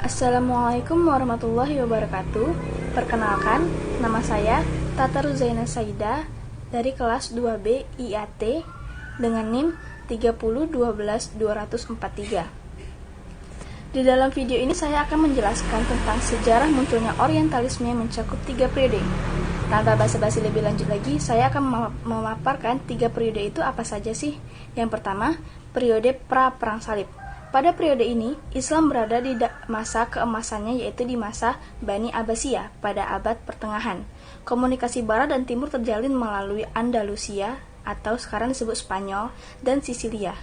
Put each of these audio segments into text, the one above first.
Assalamualaikum warahmatullahi wabarakatuh. Perkenalkan, nama saya Tata Ruzaina Saida dari kelas 2B IAT dengan NIM 3012243. Di dalam video ini saya akan menjelaskan tentang sejarah munculnya orientalisme yang mencakup 3 periode. Tanpa basa-basi lebih lanjut lagi, saya akan memaparkan 3 periode itu apa saja sih. Yang pertama, periode pra-perang salib. Pada periode ini, Islam berada di masa keemasannya, yaitu di masa Bani Abbasiyah pada abad pertengahan. Komunikasi Barat dan Timur terjalin melalui Andalusia atau sekarang disebut Spanyol dan Sisilia.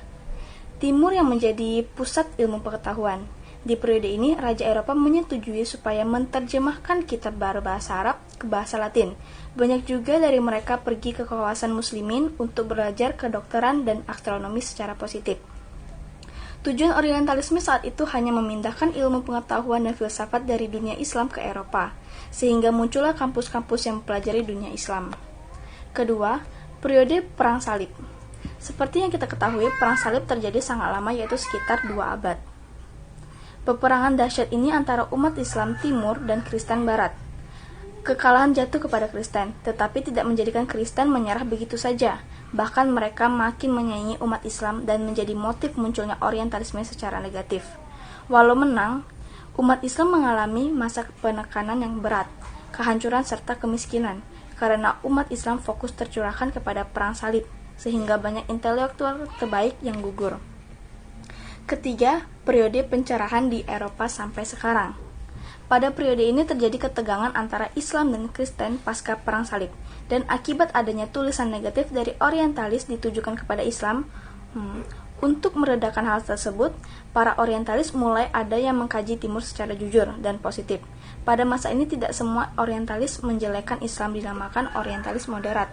Timur yang menjadi pusat ilmu pengetahuan. Di periode ini, Raja Eropa menyetujui supaya menerjemahkan kitab berbahasa Arab ke bahasa Latin. Banyak juga dari mereka pergi ke kawasan Muslimin untuk belajar kedokteran dan astronomi secara positif. Tujuan orientalisme saat itu hanya memindahkan ilmu pengetahuan dan filsafat dari dunia Islam ke Eropa, sehingga muncullah kampus-kampus yang mempelajari dunia Islam. Kedua, periode Perang Salib. Seperti yang kita ketahui, Perang Salib terjadi sangat lama, yaitu sekitar 2 abad. Peperangan dahsyat ini antara umat Islam Timur dan Kristen Barat. Kekalahan jatuh kepada Kristen, tetapi tidak menjadikan Kristen menyerah begitu saja. Bahkan mereka makin menyaingi umat Islam dan menjadi motif munculnya orientalisme secara negatif. Walau menang, umat Islam mengalami masa penekanan yang berat, kehancuran serta kemiskinan, karena umat Islam fokus tercurahkan kepada perang salib, sehingga banyak intelektual terbaik yang gugur. Ketiga, periode pencerahan di Eropa sampai sekarang. Pada periode ini terjadi ketegangan antara Islam dan Kristen pasca Perang Salib, dan akibat adanya tulisan negatif dari orientalis ditujukan kepada Islam. Untuk meredakan hal tersebut, para orientalis mulai ada yang mengkaji Timur secara jujur dan positif. Pada masa ini tidak semua orientalis menjelekkan Islam, dinamakan orientalis moderat.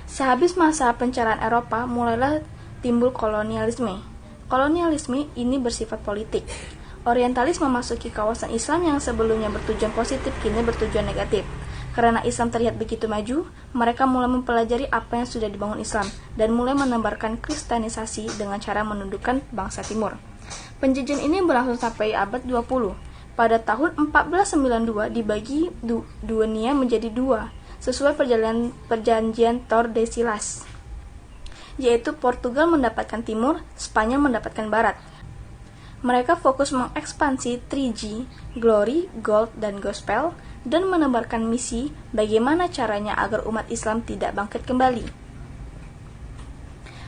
Sehabis masa pencerahan Eropa, mulailah timbul kolonialisme. Kolonialisme ini bersifat politik. Orientalis memasuki kawasan Islam yang sebelumnya bertujuan positif kini bertujuan negatif. Karena Islam terlihat begitu maju, mereka mulai mempelajari apa yang sudah dibangun Islam dan mulai menebarkan kristenisasi dengan cara menundukkan bangsa Timur. Penjajahan ini berlangsung sampai abad 20. Pada tahun 1492 dibagi dunia menjadi 2 sesuai perjanjian Tordesillas, yaitu Portugal mendapatkan Timur, Spanyol mendapatkan Barat. Mereka fokus mengekspansi 3G, Glory, Gold, dan Gospel, dan menebarkan misi bagaimana caranya agar umat Islam tidak bangkit kembali.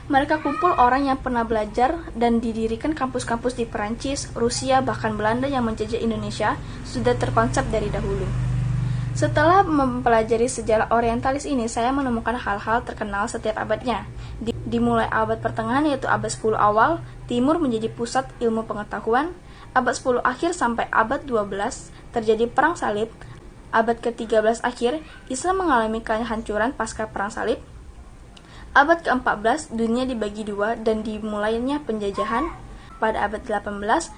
Mereka kumpul orang yang pernah belajar dan didirikan kampus-kampus di Perancis, Rusia, bahkan Belanda yang menjajah Indonesia sudah terkonsep dari dahulu. Setelah mempelajari sejarah orientalis ini, saya menemukan hal-hal terkenal setiap abadnya. Dimulai abad pertengahan, yaitu abad 10 awal, Timur menjadi pusat ilmu pengetahuan. Abad 10 akhir sampai abad 12 terjadi perang salib. Abad ke-13 akhir, Islam mengalami kehancuran pasca perang salib. Abad ke-14, dunia dibagi 2 dan dimulainya penjajahan. Pada abad 18,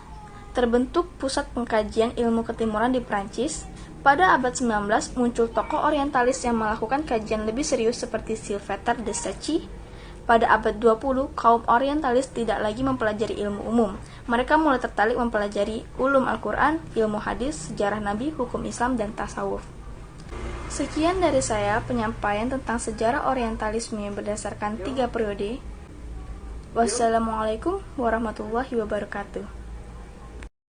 terbentuk pusat pengkajian ilmu ketimuran di Prancis. Pada abad 19, muncul tokoh orientalis yang melakukan kajian lebih serius seperti Sylvester de Sacy. Pada abad 20, kaum orientalis tidak lagi mempelajari ilmu umum. Mereka mulai tertarik mempelajari ulum Al-Quran, ilmu hadis, sejarah Nabi, hukum Islam, dan tasawuf. Sekian dari saya penyampaian tentang sejarah orientalisme berdasarkan 3 periode. Wassalamualaikum warahmatullahi wabarakatuh.